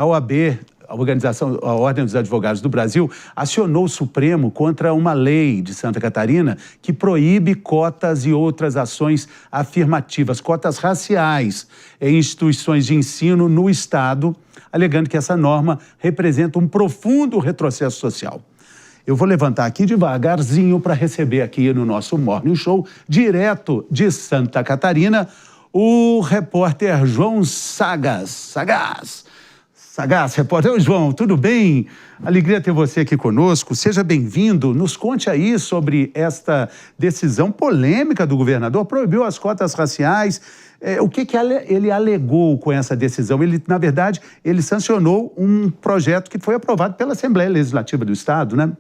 A OAB, a Ordem dos Advogados do Brasil, acionou o Supremo contra uma lei de Santa Catarina que proíbe cotas e outras ações afirmativas, cotas raciais em instituições de ensino no Estado, alegando que essa norma representa um profundo retrocesso social. Eu vou levantar aqui devagarzinho para receber aqui no nosso Morning Show, direto de Santa Catarina, o repórter João Sagaz, repórter. Oi, João, tudo bem? Alegria ter você aqui conosco. Seja bem-vindo. Nos conte aí sobre esta decisão polêmica do governador. Proibiu as cotas raciais. O que ele alegou com essa decisão? Ele, na verdade, ele sancionou um projeto que foi aprovado pela Assembleia Legislativa do Estado, né?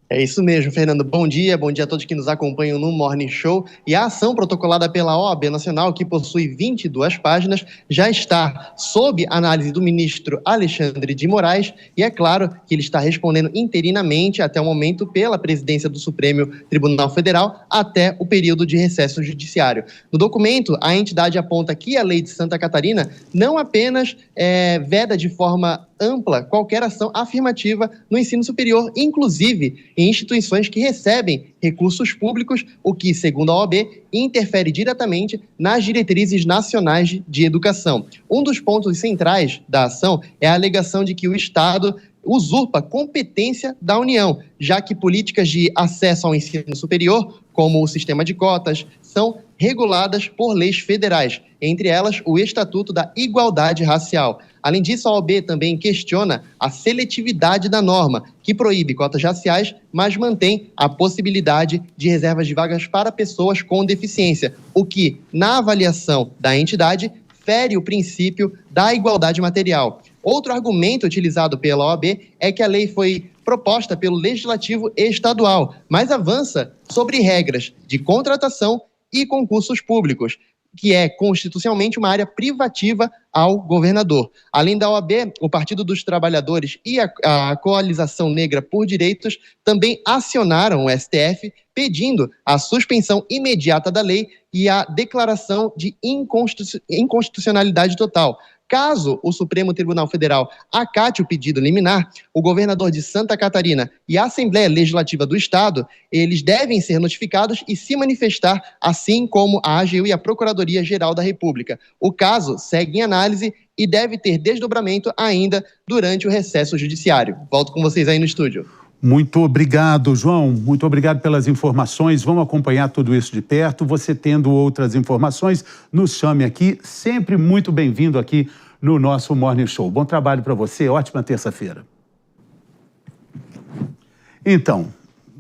É isso mesmo, Fernando. Bom dia a todos que nos acompanham no Morning Show. E a ação protocolada pela OAB Nacional, que possui 22 páginas, já está sob análise do ministro Alexandre de Moraes e é claro que ele está respondendo interinamente até o momento pela presidência do Supremo Tribunal Federal até o período de recesso judiciário. No documento, a entidade aponta que a lei de Santa Catarina não apenas veda de forma ampla qualquer ação afirmativa no ensino superior, inclusive em instituições que recebem recursos públicos, o que, segundo a OAB, interfere diretamente nas diretrizes nacionais de educação. Um dos pontos centrais da ação é a alegação de que o Estado usurpa competência da União, já que políticas de acesso ao ensino superior, como o sistema de cotas, são reguladas por leis federais, entre elas o Estatuto da Igualdade Racial. Além disso, a OAB também questiona a seletividade da norma, que proíbe cotas raciais, mas mantém a possibilidade de reservas de vagas para pessoas com deficiência, o que, na avaliação da entidade, fere o princípio da igualdade material. Outro argumento utilizado pela OAB é que a lei foi proposta pelo Legislativo Estadual, mas avança sobre regras de contratação e concursos públicos, que é constitucionalmente uma área privativa ao governador. Além da OAB, o Partido dos Trabalhadores e a Coalização Negra por Direitos também acionaram o STF pedindo a suspensão imediata da lei e a declaração de inconstitucionalidade total. Caso o Supremo Tribunal Federal acate o pedido liminar, o governador de Santa Catarina e a Assembleia Legislativa do Estado, eles devem ser notificados e se manifestar, assim como a AGU e a Procuradoria-Geral da República. O caso segue em análise e deve ter desdobramento ainda durante o recesso judiciário. Volto com vocês aí no estúdio. Muito obrigado, João. Muito obrigado pelas informações. Vamos acompanhar tudo isso de perto. Você tendo outras informações, nos chame aqui. Sempre muito bem-vindo aqui no nosso Morning Show. Bom trabalho para você. Ótima terça-feira. Então,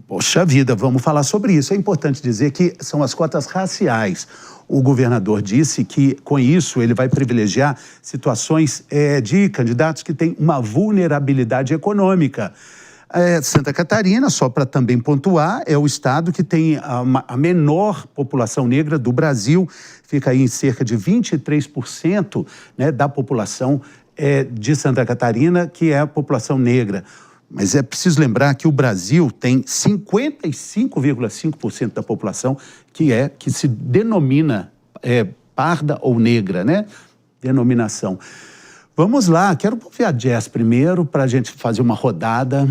poxa vida, vamos falar sobre isso. É importante dizer que são as cotas raciais. O governador disse que, com isso, ele vai privilegiar situações de candidatos que têm uma vulnerabilidade econômica. Santa Catarina, só para também pontuar, é o estado que tem a menor população negra do Brasil, fica aí em cerca de 23%, né, da população de Santa Catarina, que é a população negra. Mas é preciso lembrar que o Brasil tem 55,5% da população que se denomina parda ou negra, né? Denominação. Vamos lá, quero ouvir a Jess primeiro para a gente fazer uma rodada.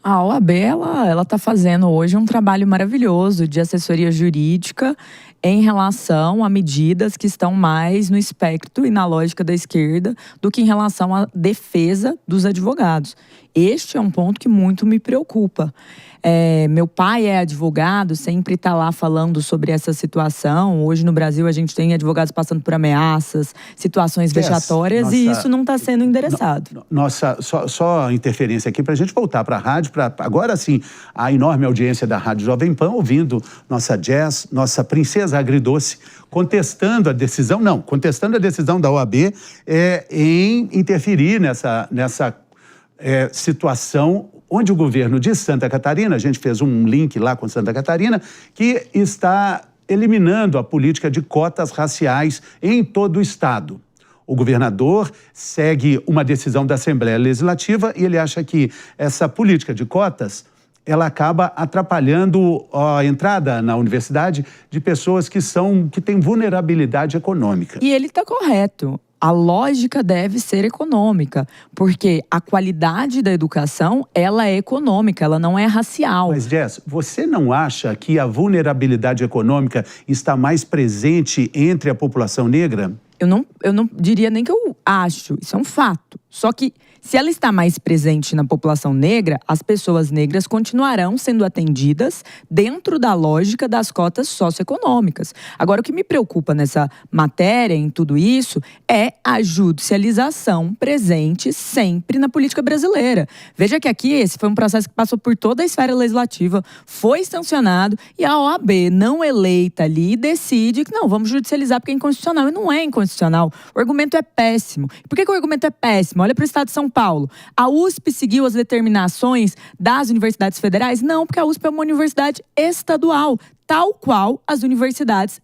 A OAB, ela está fazendo hoje um trabalho maravilhoso de assessoria jurídica em relação a medidas que estão mais no espectro e na lógica da esquerda do que em relação à defesa dos advogados. Este é um ponto que muito me preocupa. Meu pai é advogado, sempre está lá falando sobre essa situação. Hoje no Brasil a gente tem advogados passando por ameaças, situações vexatórias e isso não está sendo endereçado. Só interferência aqui para a gente voltar para a rádio, agora sim, a enorme audiência da Rádio Jovem Pan, ouvindo nossa Jess, nossa princesa agridoce, contestando a decisão da OAB em interferir nessa situação onde o governo de Santa Catarina, a gente fez um link lá com Santa Catarina, que está eliminando a política de cotas raciais em todo o estado. O governador segue uma decisão da Assembleia Legislativa e ele acha que essa política de cotas ela acaba atrapalhando a entrada na universidade de pessoas que têm vulnerabilidade econômica. E ele está correto. A lógica deve ser econômica, porque a qualidade da educação, ela é econômica, ela não é racial. Mas, Jess, você não acha que a vulnerabilidade econômica está mais presente entre a população negra? Eu não diria nem que eu acho, isso é um fato. Só que, se ela está mais presente na população negra, as pessoas negras continuarão sendo atendidas dentro da lógica das cotas socioeconômicas. Agora, o que me preocupa nessa matéria, em tudo isso, é a judicialização presente sempre na política brasileira. Veja que aqui esse foi um processo que passou por toda a esfera legislativa, foi sancionado e a OAB não eleita ali decide que não, vamos judicializar porque é inconstitucional. E não é inconstitucional. O argumento é péssimo. Por que o argumento é péssimo? Olha para o estado de São Paulo. A USP seguiu as determinações das universidades federais? Não, porque a USP é uma universidade estadual, tal qual as universidades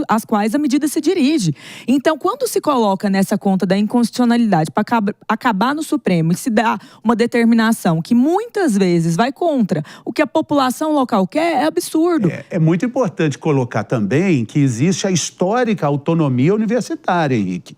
às quais a medida se dirige. Então, quando se coloca nessa conta da inconstitucionalidade para acabar no Supremo e se dá uma determinação que muitas vezes vai contra o que a população local quer, é absurdo. É muito importante colocar também que existe a histórica autonomia universitária, Henrique.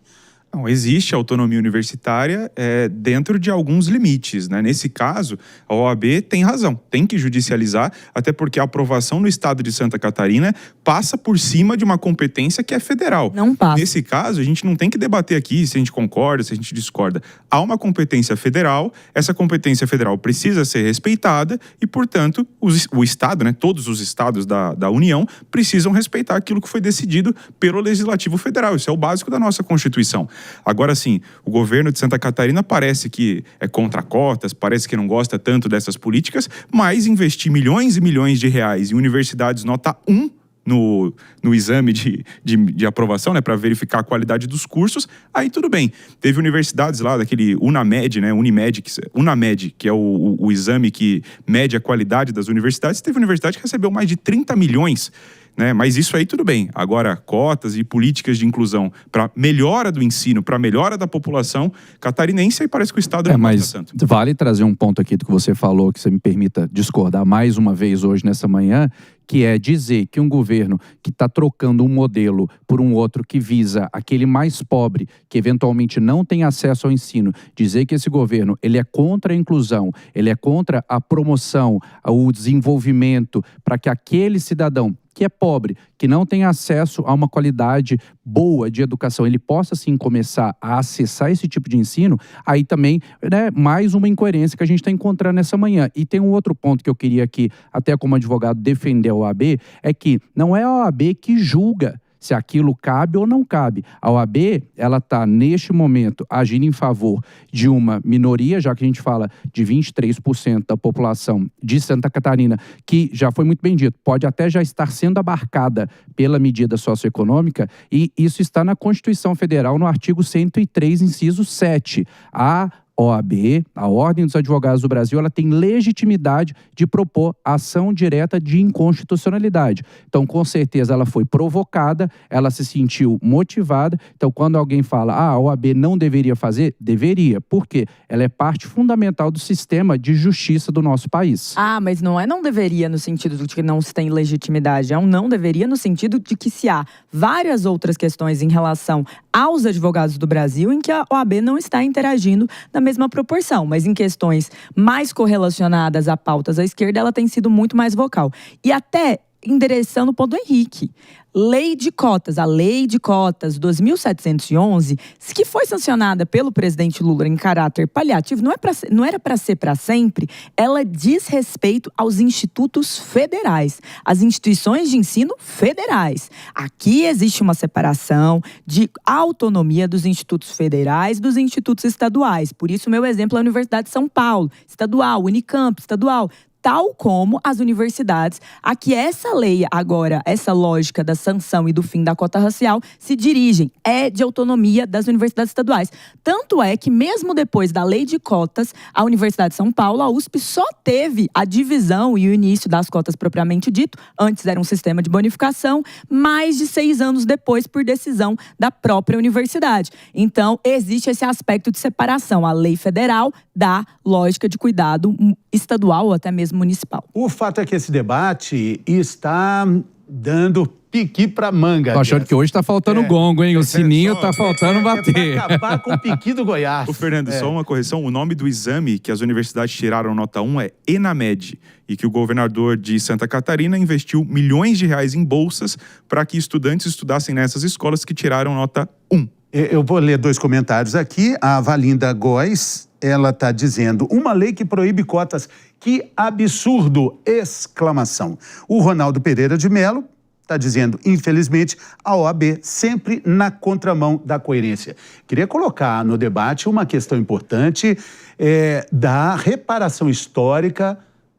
Não, existe autonomia universitária dentro de alguns limites, né? Nesse caso, a OAB tem razão, tem que judicializar, até porque a aprovação no estado de Santa Catarina passa por cima de uma competência que é federal. Não passa. Nesse caso, a gente não tem que debater aqui se a gente concorda, se a gente discorda. Há uma competência federal, essa competência federal precisa ser respeitada e, portanto, o Estado, né, todos os estados da União, precisam respeitar aquilo que foi decidido pelo Legislativo Federal. Isso é o básico da nossa Constituição. Agora sim, o governo de Santa Catarina parece que é contra cotas, parece que não gosta tanto dessas políticas, mas investir milhões e milhões de reais em universidades nota 1 no exame de aprovação, né, para verificar a qualidade dos cursos, aí tudo bem. Teve universidades lá, daquele Unamed, né, Unamed, que é o exame que mede a qualidade das universidades, teve universidade que recebeu mais de 30 milhões, né? Mas isso aí tudo bem. Agora, cotas e políticas de inclusão para melhora do ensino, para melhora da população catarinense, aí parece que o Estado não gosta tanto. Vale trazer um ponto aqui do que você falou, que você me permita discordar mais uma vez hoje nessa manhã, que é dizer que um governo que está trocando um modelo por um outro que visa aquele mais pobre, que eventualmente não tem acesso ao ensino, dizer que esse governo ele é contra a inclusão, ele é contra a promoção, o desenvolvimento, para que aquele cidadão que é pobre, que não tem acesso a uma qualidade boa de educação, ele possa sim começar a acessar esse tipo de ensino, aí também, né, mais uma incoerência que a gente está encontrando nessa manhã. E tem um outro ponto que eu queria aqui, até como advogado, defender a OAB, é que não é a OAB que julga se aquilo cabe ou não cabe. A OAB, ela está, neste momento, agindo em favor de uma minoria, já que a gente fala de 23% da população de Santa Catarina, que já foi muito bem dito, pode até já estar sendo abarcada pela medida socioeconômica, e isso está na Constituição Federal, no artigo 103, inciso 7. A OAB, a Ordem dos Advogados do Brasil, ela tem legitimidade de propor ação direta de inconstitucionalidade. Então, com certeza, ela foi provocada, ela se sentiu motivada. Então, quando alguém fala, a OAB não deveria fazer, deveria. Por quê? Ela é parte fundamental do sistema de justiça do nosso país. Mas não é não deveria no sentido de que não se tem legitimidade, é um não deveria no sentido de que se há várias outras questões em relação aos advogados do Brasil em que a OAB não está interagindo na mesma proporção, mas em questões mais correlacionadas a pautas à esquerda, ela tem sido muito mais vocal. E até endereçando o ponto do Henrique. Lei de cotas, a Lei de Cotas 2711, que foi sancionada pelo presidente Lula em caráter paliativo, não era para ser para sempre, ela diz respeito aos institutos federais, às instituições de ensino federais. Aqui existe uma separação de autonomia dos institutos federais dos institutos estaduais. Por isso, meu exemplo é a Universidade de São Paulo, estadual, Unicamp, estadual. Tal como as universidades, a que essa lei agora, essa lógica da sanção e do fim da cota racial se dirigem, é de autonomia das universidades estaduais. Tanto é que mesmo depois da lei de cotas, a Universidade de São Paulo, a USP, só teve a divisão e o início das cotas propriamente dito, antes era um sistema de bonificação, mais de 6 anos depois por decisão da própria universidade. Então, existe esse aspecto de separação, a lei federal da lógica de cuidado estadual ou até mesmo municipal. O fato é que esse debate está dando piqui pra manga. Tô achando que hoje tá faltando gongo, hein? O sininho tá faltando bater. Pra acabar com o piqui do Goiás. Ô, Fernando, só uma correção. O nome do exame que as universidades tiraram nota 1 é ENAMED. E que o governador de Santa Catarina investiu milhões de reais em bolsas para que estudantes estudassem nessas escolas que tiraram nota 1. Eu vou ler 2 comentários aqui. A Valinda Góes, ela está dizendo, uma lei que proíbe cotas, que absurdo! Exclamação. O Ronaldo Pereira de Melo está dizendo, infelizmente, a OAB sempre na contramão da coerência. Queria colocar no debate uma questão importante da reparação histórica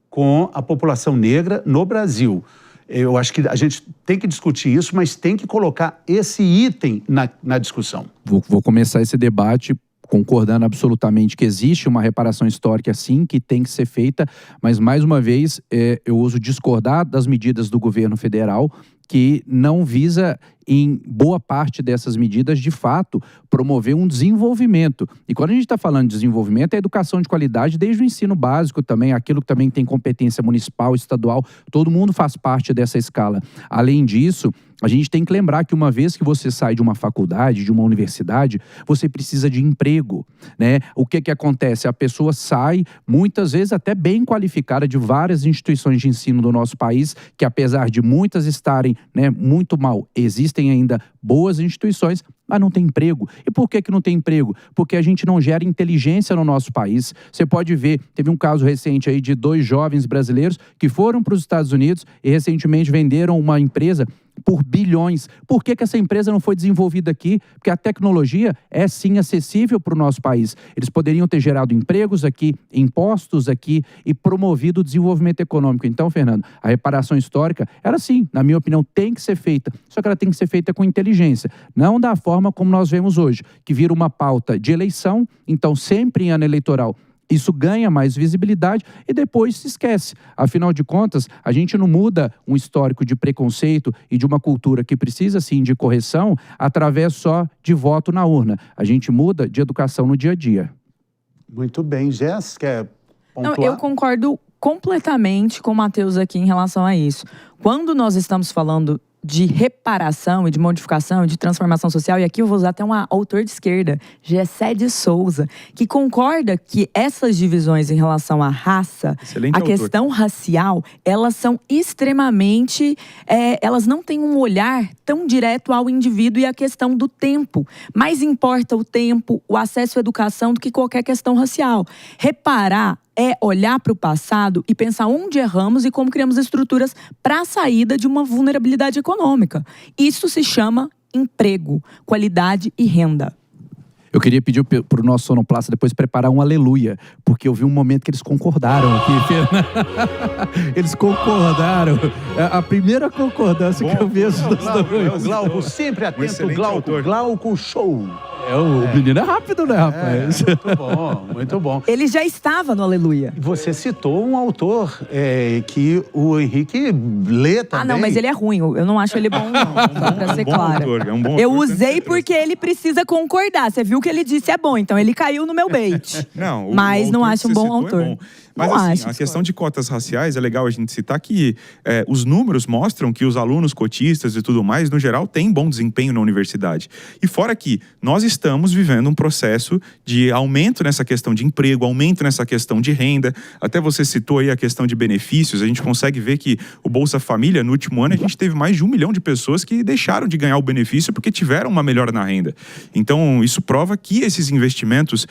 com a população negra no Brasil. Eu acho que a gente tem que discutir isso, mas tem que colocar esse item na discussão. Vou começar esse debate concordando absolutamente que existe uma reparação histórica, sim, que tem que ser feita, mas, mais uma vez, eu uso discordar das medidas do governo federal, que não visa, em boa parte dessas medidas, de fato, promover um desenvolvimento. E quando a gente está falando de desenvolvimento, é educação de qualidade desde o ensino básico também, aquilo que também tem competência municipal, estadual, todo mundo faz parte dessa escala. Além disso, a gente tem que lembrar que uma vez que você sai de uma faculdade, de uma universidade, você precisa de emprego, né? O que acontece? A pessoa sai, muitas vezes até bem qualificada, de várias instituições de ensino do nosso país, que apesar de muitas estarem, né, muito mal, existem ainda boas instituições, mas não tem emprego. E por que não tem emprego? Porque a gente não gera inteligência no nosso país. Você pode ver, teve um caso recente aí de 2 jovens brasileiros que foram para os Estados Unidos e recentemente venderam uma empresa por bilhões. Por que essa empresa não foi desenvolvida aqui? Porque a tecnologia é sim acessível para o nosso país. Eles poderiam ter gerado empregos aqui, impostos aqui e promovido o desenvolvimento econômico. Então, Fernando, a reparação histórica, ela sim, na minha opinião, tem que ser feita. Só que ela tem que ser feita com inteligência. Não da forma como nós vemos hoje, que vira uma pauta de eleição, então sempre em ano eleitoral isso ganha mais visibilidade e depois se esquece. Afinal de contas, a gente não muda um histórico de preconceito e de uma cultura que precisa, sim, de correção através só de voto na urna. A gente muda de educação no dia a dia. Muito bem. Jéssica, quer pontuar? Não, eu concordo completamente com o Matheus aqui em relação a isso. Quando nós estamos falando de reparação e de modificação e de transformação social, e aqui eu vou usar até um autor de esquerda, Gessé de Souza, que concorda que essas divisões em relação à raça, a questão racial, elas são extremamente, elas não têm um olhar tão direto ao indivíduo e à questão do tempo. Mais importa o tempo, o acesso à educação do que qualquer questão racial. Reparar é olhar para o passado e pensar onde erramos e como criamos estruturas para a saída de uma vulnerabilidade econômica. Isso se chama emprego, qualidade e renda. Eu queria pedir para o nosso sonoplasta depois preparar um aleluia, porque eu vi um momento que eles concordaram aqui. Eles concordaram. A primeira concordância que eu vejo dos dois. Glauco, sempre atento, Glauco Show. O menino é rápido, né, rapaz? Muito bom, muito bom. Ele já estava no aleluia. Você citou um autor que o Henrique lê também. Ah, não, mas ele é ruim. Eu não acho ele bom, não. Só pra ser claro. Eu usei porque ele precisa concordar. Você viu que ele disse é bom, então ele caiu no meu bait. Não, mas não acho um bom autor. É bom. Mas assim, a questão de cotas raciais, é legal a gente citar que os números mostram que os alunos cotistas e tudo mais, no geral, têm bom desempenho na universidade. E fora que nós estamos vivendo um processo de aumento nessa questão de emprego, aumento nessa questão de renda. Até você citou aí a questão de benefícios, a gente consegue ver que o Bolsa Família, no último ano, a gente teve mais de 1 milhão de pessoas que deixaram de ganhar o benefício porque tiveram uma melhora na renda. Então, isso prova que esses investimentos,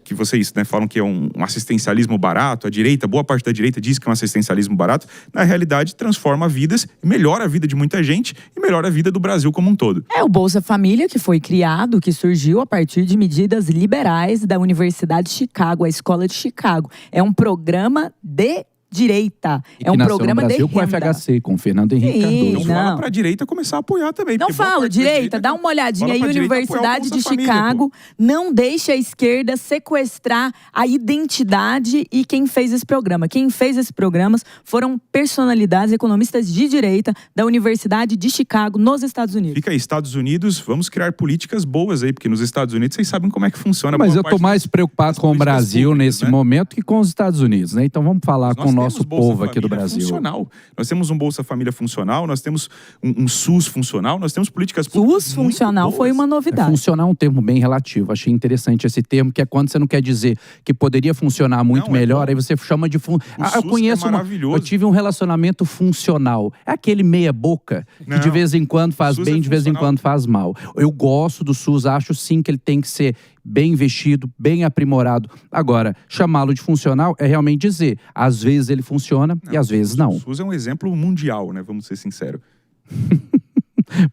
que vocês falam que é um assistencialismo barato, a direita, boa parte da direita diz que é um assistencialismo barato, na realidade transforma vidas, melhora a vida de muita gente e melhora a vida do Brasil como um todo. O Bolsa Família, que foi criado, que surgiu a partir de medidas liberais da Universidade de Chicago, a Escola de Chicago. É um programa de direita. É um programa de renda. Com o FHC, com o Fernando Henrique Cardoso. Então fala pra direita começar a apoiar também. Não falo, direita, dá uma olhadinha aí, Universidade de Chicago, não deixa a esquerda sequestrar a identidade e quem fez esse programa. Quem fez esses programas foram personalidades, economistas de direita da Universidade de Chicago, nos Estados Unidos. Fica aí, Estados Unidos, vamos criar políticas boas aí, porque nos Estados Unidos vocês sabem como é que funciona. Mas eu tô mais preocupado com o Brasil nesse momento que com os Estados Unidos, né? Então vamos falar com nosso povo aqui do Brasil. Funcional. Nós temos um Bolsa Família funcional, nós temos um SUS funcional, nós temos políticas públicas SUS funcional foi uma novidade. Funcional é um termo bem relativo. Achei interessante esse termo, que é quando você não quer dizer que poderia funcionar muito melhor, aí você chama de... eu conheço eu tive um relacionamento funcional. É aquele meia boca, que de vez em quando faz bem, de vez em quando faz mal. Eu gosto do SUS, acho sim que ele tem que ser bem investido, bem aprimorado. Agora, chamá-lo de funcional é realmente dizer, às vezes ele funciona e às vezes não. O SUS é um exemplo mundial, né? Vamos ser sinceros.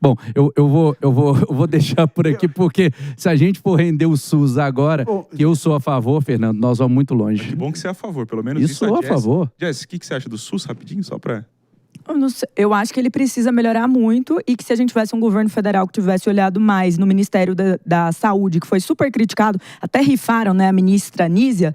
Bom, eu vou deixar por aqui, porque se a gente for render o SUS agora, que eu sou a favor, Fernando, nós vamos muito longe. Que bom que você é a favor, pelo menos isso. Sou a favor. Jess, o que você acha do SUS, rapidinho, só pra... Eu acho que ele precisa melhorar muito e que se a gente tivesse um governo federal que tivesse olhado mais no Ministério da Saúde, que foi super criticado, até rifaram, né, a ministra Nízia,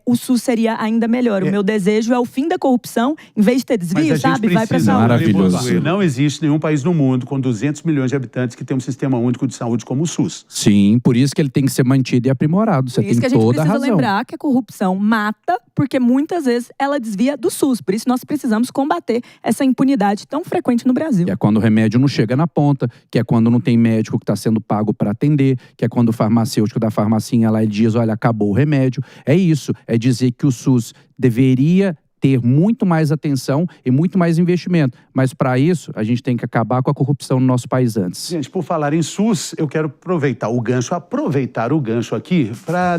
o SUS seria ainda melhor. O meu desejo é o fim da corrupção, em vez de ter desvio, sabe? Vai pra saúde. Maravilhoso. Não existe nenhum país no mundo com 200 milhões de habitantes que tem um sistema único de saúde como o SUS. Sim, por isso que ele tem que ser mantido e aprimorado. Você tem toda a razão. Por isso que a gente precisa lembrar que a corrupção mata, porque muitas vezes ela desvia do SUS. Por isso nós precisamos combater essa impunidade tão frequente no Brasil. Que é quando o remédio não chega na ponta, que é quando não tem médico que está sendo pago para atender, que é quando o farmacêutico da farmacinha lá diz, olha, acabou o remédio. É isso, é dizer que o SUS deveria ter muito mais atenção e muito mais investimento. Mas para isso, a gente tem que acabar com a corrupção no nosso país antes. Gente, por falar em SUS, eu quero aproveitar o gancho aqui para